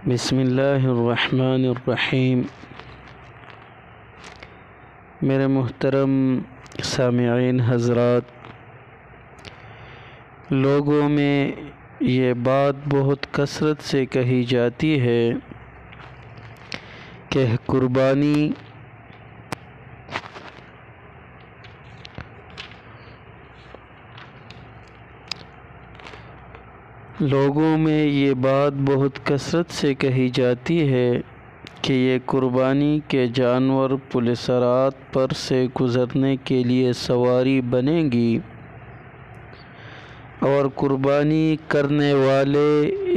بسم اللہ الرحمن الرحیم۔ میرے محترم سامعین حضرات، لوگوں میں یہ بات بہت کثرت سے کہی جاتی ہے کہ قربانی یہ قربانی کے جانور پلسرات پر سے گزرنے کے لیے سواری بنے گی اور قربانی کرنے والے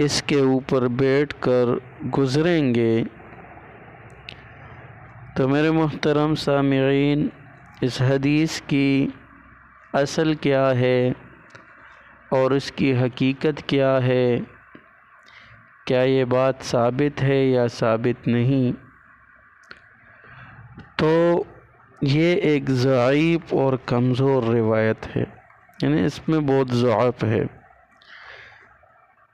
اس کے اوپر بیٹھ کر گزریں گے۔ تو میرے محترم سامعین، اس حدیث کی اصل کیا ہے اور اس کی حقیقت کیا ہے؟ کیا یہ بات ثابت ہے یا ثابت نہیں؟ تو یہ ایک ضعیف اور کمزور روایت ہے، یعنی اس میں بہت ضعف ہے،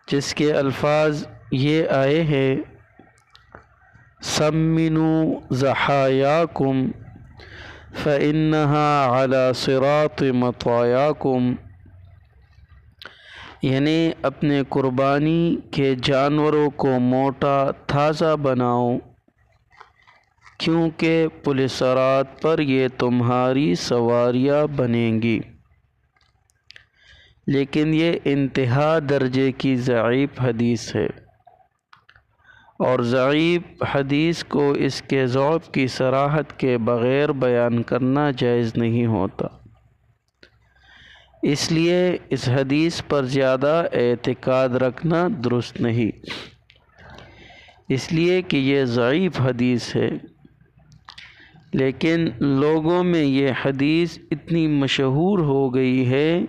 جس کے الفاظ یہ آئے ہیں: سمنوا ضحایاکم فإنها على صراط مطایاکم، یعنی اپنے قربانی کے جانوروں کو موٹا تازہ بناؤ، کیونکہ پلسرات پر یہ تمہاری سواریاں بنیں گی۔ لیکن یہ انتہا درجے کی ضعیف حدیث ہے، اور ضعیف حدیث کو اس کے ضعف کی صراحت کے بغیر بیان کرنا جائز نہیں ہوتا، اس لیے اس حدیث پر زیادہ اعتقاد رکھنا درست نہیں، اس لیے کہ یہ ضعیف حدیث ہے۔ لیکن لوگوں میں یہ حدیث اتنی مشہور ہو گئی ہے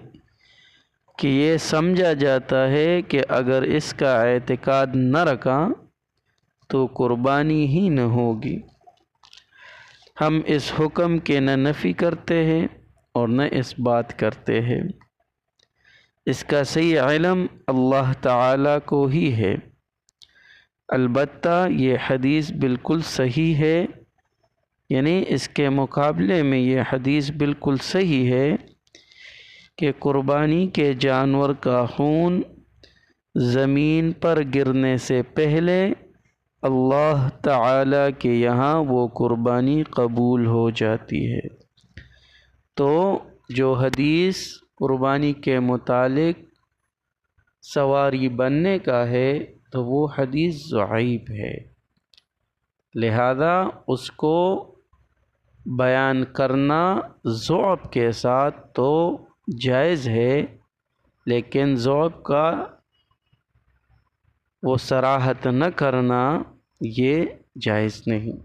کہ یہ سمجھا جاتا ہے کہ اگر اس کا اعتقاد نہ رکھا تو قربانی ہی نہ ہوگی۔ ہم اس حکم کے نہ نفی کرتے ہیں اور نہ اس بات کرتے ہیں، اس کا صحیح علم اللہ تعالیٰ کو ہی ہے۔ البتہ یہ حدیث بالکل صحیح ہے، یعنی اس کے مقابلے میں یہ حدیث بالکل صحیح ہے کہ قربانی کے جانور کا خون زمین پر گرنے سے پہلے اللہ تعالیٰ کے یہاں وہ قربانی قبول ہو جاتی ہے۔ تو جو حدیث قربانی کے متعلق سواری بننے کا ہے تو وہ حدیث ضعیف ہے، لہذا اس کو بیان کرنا ضعف کے ساتھ تو جائز ہے، لیکن ضعف کا وہ صراحت نہ کرنا یہ جائز نہیں۔